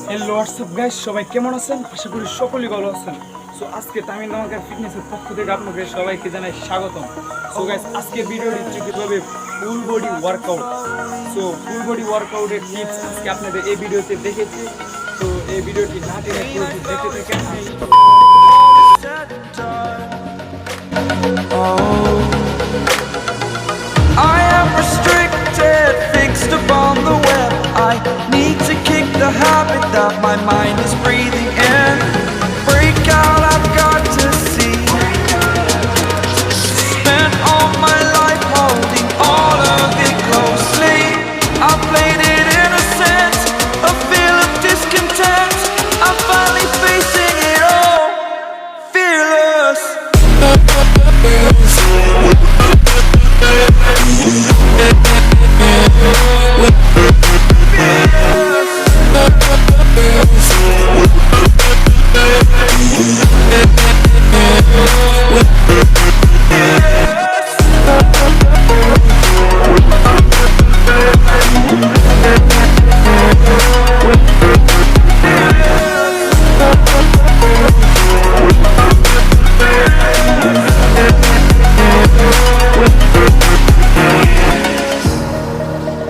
Hello WhatsApp guys, সবাই কেমন আছেন? আশা করি সকলেই ভালো আছেন। সো আজকে তামিম ধামাকার ফিটনেসের পক্ষ থেকে আপনাদের সবাইকে জানাই স্বাগতম। সো গাইস, আজকে ভিডিওটি হবে full body workout. So full body ওয়ার্কআউটের টিপস আজকে আপনাদের এই ভিডিওতে দেখেছি। তো এই ভিডিওটি না টেনে পুরোটি দেখতে থাকেন। I am restricted, fixed upon the web. I need to kick the habit that my mind is breathing in. Break out, I've got to see. Spent all my life holding all of it closely. I played it innocent, a feel of discontent. I'm finally facing it all, fearless.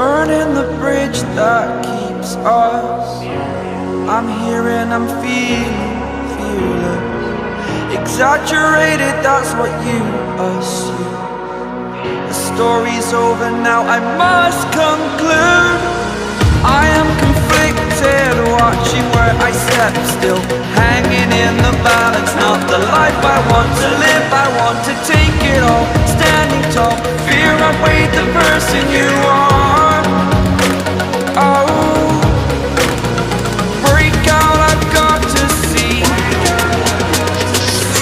Burning the bridge that keeps us. I'm here and I'm feeling fearless. Exaggerated, that's what you assume. The story's over now, I must conclude. I am conflicted, watching where I step still, hanging in the balance. Not the life I want to live, I want to take it all. Standing tall, fear I weighed the person you are. Oh, break out, I've got to see.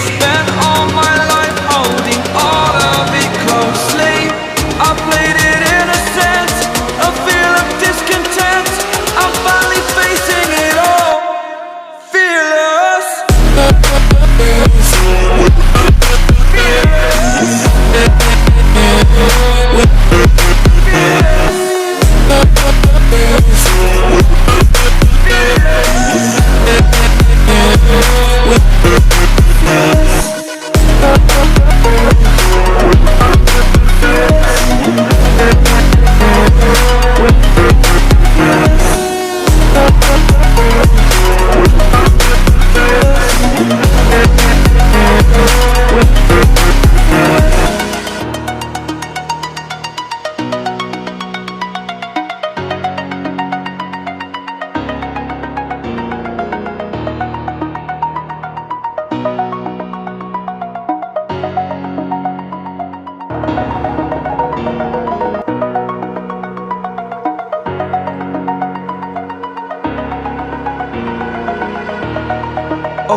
Spent all my life holding all of it closely. I played it innocent, a feel of discontent. I'm finally facing it all, fearless.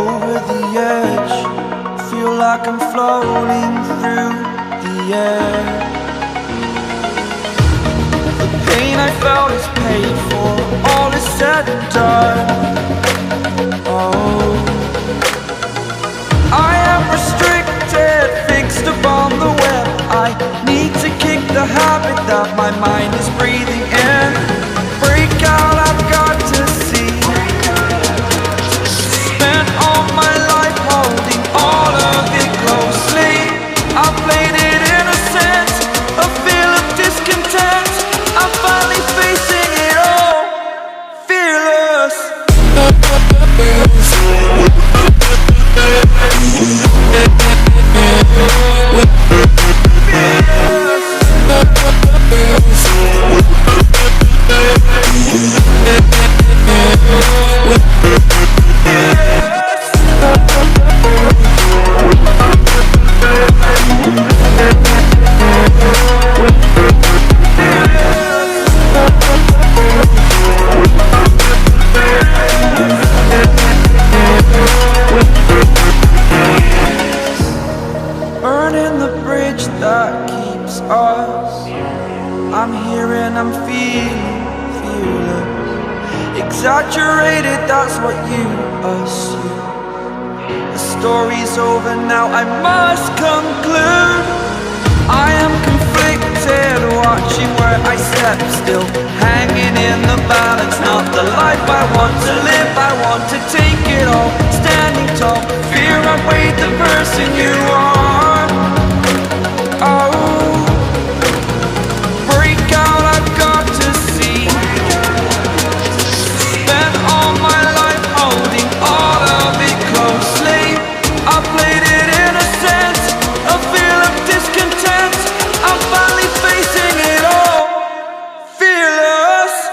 Over the edge, feel like I'm floating through the air. The pain I felt is paid for, all is said and done. Oh, I am restricted, fixed upon the web. I need to kick the habit that my mind is breathing in. Break out, I've got to see. Spent all my life holding all of it closely. I played it innocent, a feel of discontent. I'm finally facing it all, fearless. Burning the bridge that keeps us. I'm here and I'm feeling fearless. Exaggerated, that's what you assume. The story's over now, I must conclude. I am conflicted, watching where I step still, hanging in the balance. the life I want to live. I want to take it all, standing tall. Fear outweighed the person you are. Oh, break out, I've got to see. Spent all my life holding all of it closely. I played it innocent, a feel of discontent. I'm finally facing it all, fearless.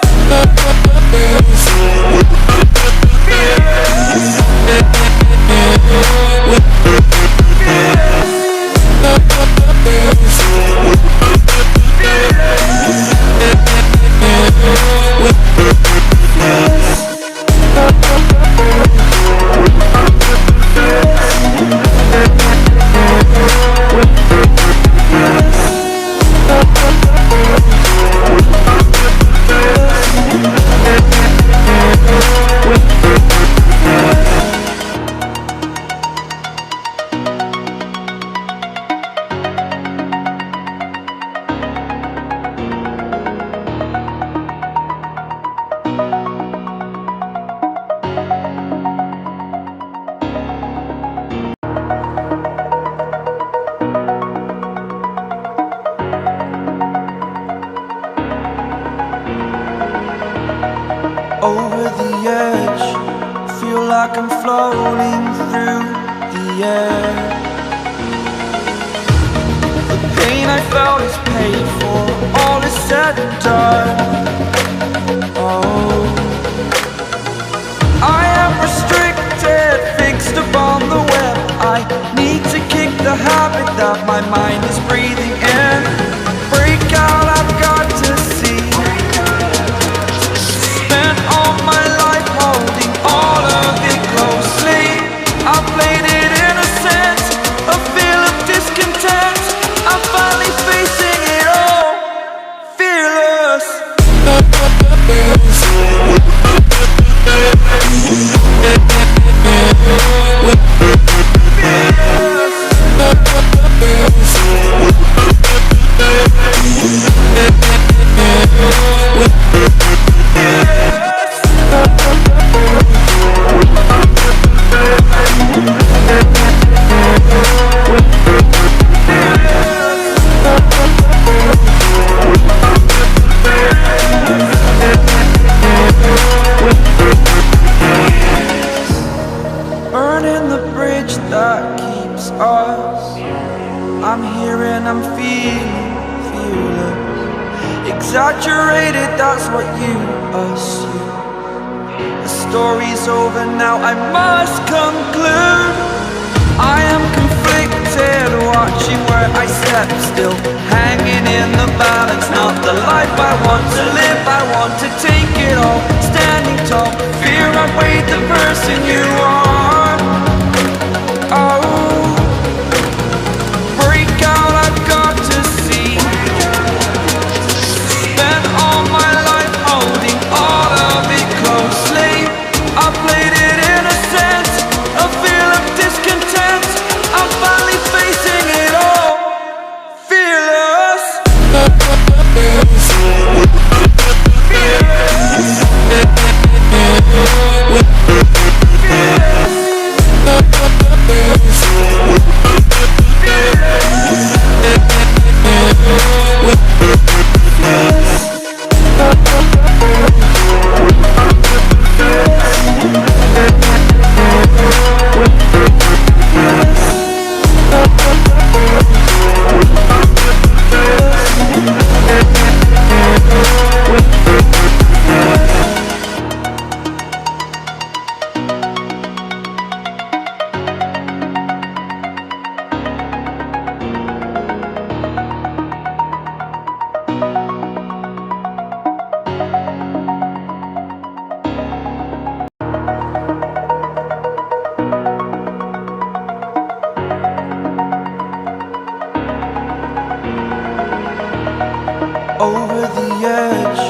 Over the edge, feel like I'm floating through the air. The pain I felt is paid for, all is said and done. Oh, I am restricted, fixed upon the web. I need to kick the habit that my mind is breathing in. Break out, I've got to see. Spent all my life holding all of it closely. I played it innocent, a feel of discontent. I'm finally facing it all, fearless. Burning the bridge that keeps us. I'm here and I'm feeling fearless. Exaggerated, that's what you assume. The story's over now, I must conclude. I am conflicted, watching where I step still, hanging in the balance. Not the life I want to live, I want to take it all, standing tall. Fear outweighed the person you are. Oh, break out, I've got to see. Spent all my life holding all of it closely. I played it innocent, a feel of discontent. I'm finally facing it all, fearless. Over the edge,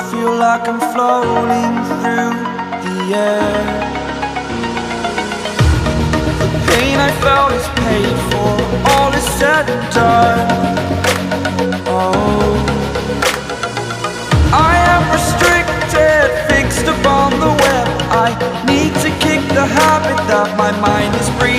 feel like I'm floating through the air. The pain I felt is paid for, all is said and done. Oh, I am restricted, fixed mind is breathing.